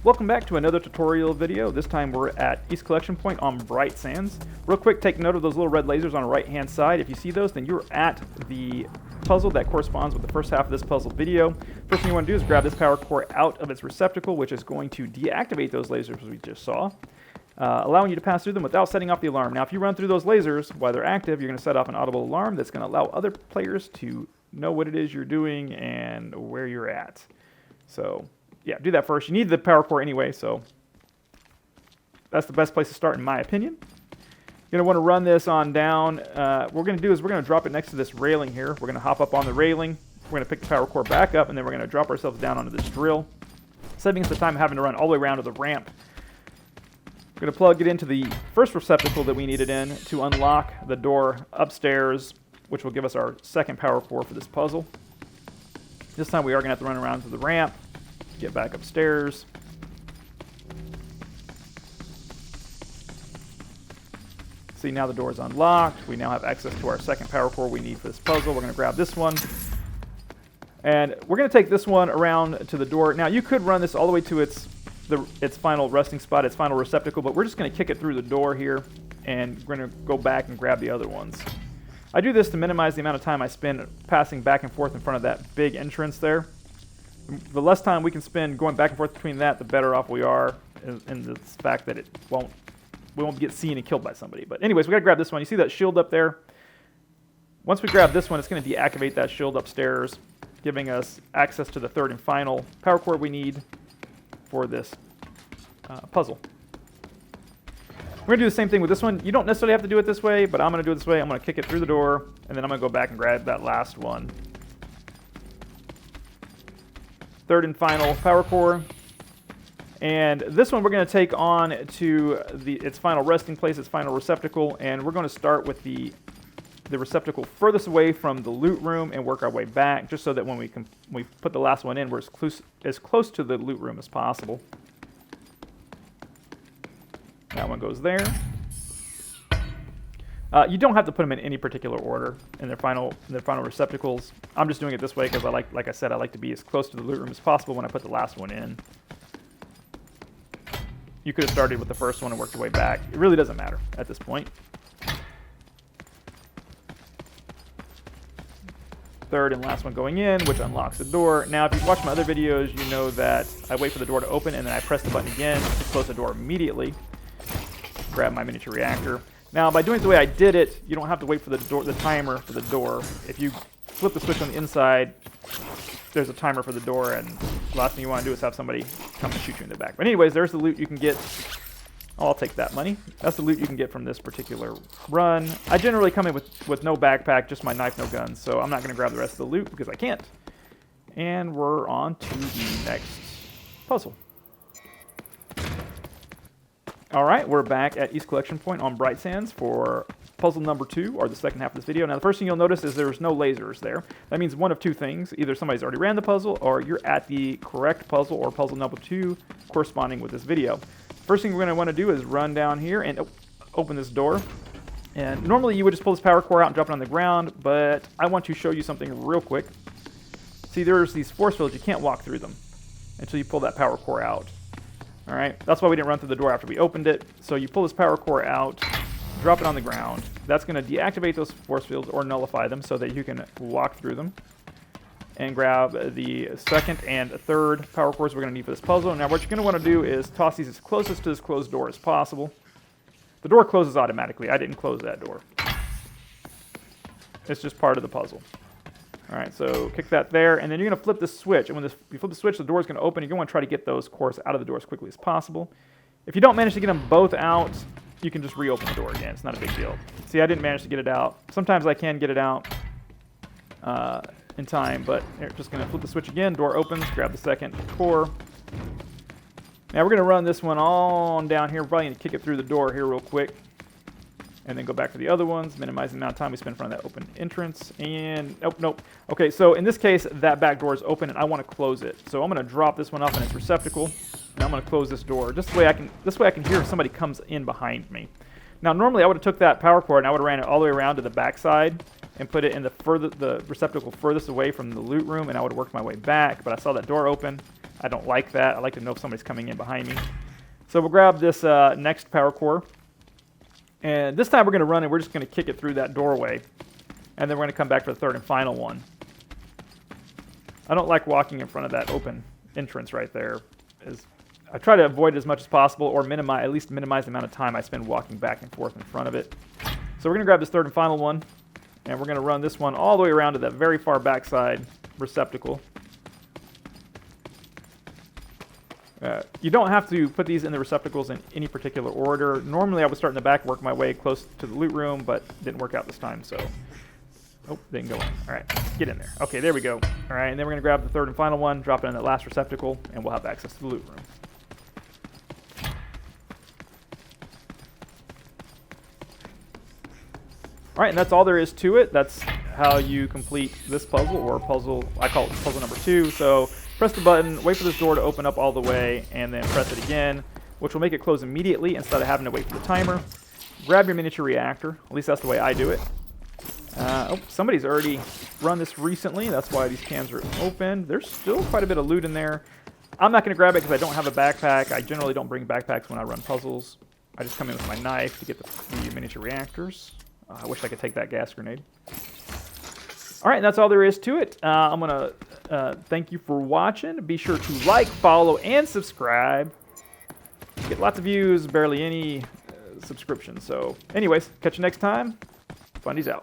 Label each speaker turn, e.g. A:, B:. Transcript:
A: Welcome back to another tutorial video. This time we're at East Collection Point on Bright Sands. Real quick, take note of those little red lasers on the right hand side. If you see those, then you're at the puzzle that corresponds with the first half of this puzzle video. First thing you want to do is grab this power core out of its receptacle, which is going to deactivate those lasers we just saw, allowing you to pass through them without setting off the alarm. Now if you run through those lasers while they're active, you're going to set off an audible alarm that's going to allow other players to know what it is you're doing and where you're at. So yeah, do that first. You need the power core anyway, so that's the best place to start in my opinion. You're going to want to run this on down. What we're going to do is we're going to drop it next to this railing here. We're going to hop up on the railing. We're going to pick the power core back up, and then we're going to drop ourselves down onto this drill, saving us the time of having to run all the way around to the ramp. We're going to plug it into the first receptacle that we needed in to unlock the door upstairs, which will give us our second power core for this puzzle. This time we are going to have to run around to the ramp, get back upstairs. See, now the door is unlocked. We now have access to our second power core we need for this puzzle. We're going to grab this one. And we're going to take this one around to the door. Now, you could run this all the way to its final resting spot, its final receptacle, but we're just going to kick it through the door here, and we're going to go back and grab the other ones. I do this to minimize the amount of time I spend passing back and forth in front of that big entrance there. The less time we can spend going back and forth between that, the better off we are in the fact that we won't get seen and killed by somebody. But anyways, we got to grab this one. You see that shield up there? Once we grab this one, it's going to deactivate that shield upstairs, giving us access to the third and final power core we need for this puzzle. We're going to do the same thing with this one. You don't necessarily have to do it this way, but I'm going to do it this way. I'm going to kick it through the door, and then I'm going to go back and grab that last one. Third and final power core. And this one we're going to take on to its final resting place, its final receptacle, and we're going to start with the receptacle furthest away from the loot room and work our way back, just so that when we put the last one in, we're as close to the loot room as possible. That one goes there. You don't have to put them in any particular order in their final receptacles. I'm just doing it this way because like I said, I like to be as close to the loot room as possible when I put the last one in. You could have started with the first one and worked your way back. It really doesn't matter at this point. Third and last one going in, which unlocks the door. Now, if you've watched my other videos, you know that I wait for the door to open and then I press the button again to close the door immediately. Grab my miniature reactor. Now, by doing it the way I did it, you don't have to wait for the timer for the door. If you flip the switch on the inside, there's a timer for the door, and the last thing you want to do is have somebody come and shoot you in the back. But anyways, there's the loot you can get. I'll take that money. That's the loot you can get from this particular run. I generally come in with no backpack, just my knife, no guns, so I'm not going to grab the rest of the loot because I can't. And we're on to the next puzzle. All right, we're back at East Collection Point on Bright Sands for puzzle number 2, or the second half of this video. Now, the first thing you'll notice is there's no lasers there. That means one of two things. Either somebody's already ran the puzzle, or you're at the correct puzzle, or puzzle number 2, corresponding with this video. First thing we're going to want to do is run down here and open this door. And normally you would just pull this power core out and drop it on the ground, but I want to show you something real quick. See, there's these force fields. You can't walk through them until you pull that power core out. All right, that's why we didn't run through the door after we opened it. So you pull this power core out, drop it on the ground. That's going to deactivate those force fields or nullify them so that you can walk through them. And grab the second and third power cores we're going to need for this puzzle. Now what you're going to want to do is toss these as closest to this closed door as possible. The door closes automatically. I didn't close that door. It's just part of the puzzle. All right, so kick that there, and then you're going to flip the switch. And when you flip the switch, the door is going to open. You're going to want to try to get those cores out of the door as quickly as possible. If you don't manage to get them both out, you can just reopen the door again. It's not a big deal. See, I didn't manage to get it out. Sometimes I can get it out in time, but you're just going to flip the switch again. Door opens, grab the second core. Now we're going to run this one on down here. We're probably going to kick it through the door here real quick, and then go back to the other ones, minimizing the amount of time we spend in front of that open entrance. And nope. Okay, so in this case, that back door is open, and I want to close it. So I'm going to drop this one off in its receptacle, and I'm going to close this door. Just this way I can hear if somebody comes in behind me. Now normally I would have took that power cord and I would have ran it all the way around to the back side and put it in the receptacle furthest away from the loot room, and I would have worked my way back. But I saw that door open. I don't like that. I like to know if somebody's coming in behind me. So we'll grab this next power core. And this time we're going to run and we're just going to kick it through that doorway. And then we're going to come back for the third and final one. I don't like walking in front of that open entrance right there. I try to avoid it as much as possible, or at least minimize the amount of time I spend walking back and forth in front of it. So we're going to grab this third and final one. And we're going to run this one all the way around to that very far backside receptacle. You don't have to put these in the receptacles in any particular order. Normally I would start in the back, work my way close to the loot room, but didn't work out this time, so... Oh, didn't go in. All right, get in there. Okay, there we go. All right, and then we're going to grab the third and final one, drop it in that last receptacle, and we'll have access to the loot room. All right, and that's all there is to it. That's how you complete this puzzle, or puzzle, I call it puzzle number 2. So press the button, wait for this door to open up all the way, and then press it again, which will make it close immediately instead of having to wait for the timer. Grab your miniature reactor. At least that's the way I do it. Oh, somebody's already run this recently. That's why these cans are open. There's still quite a bit of loot in there. I'm not going to grab it because I don't have a backpack. I generally don't bring backpacks when I run puzzles. I just come in with my knife to get the miniature reactors. I wish I could take that gas grenade. All right, and that's all there is to it. I'm going to thank you for watching. Be sure to like, follow, and subscribe. Get lots of views, barely any subscriptions. So anyways, catch you next time. Fundies out.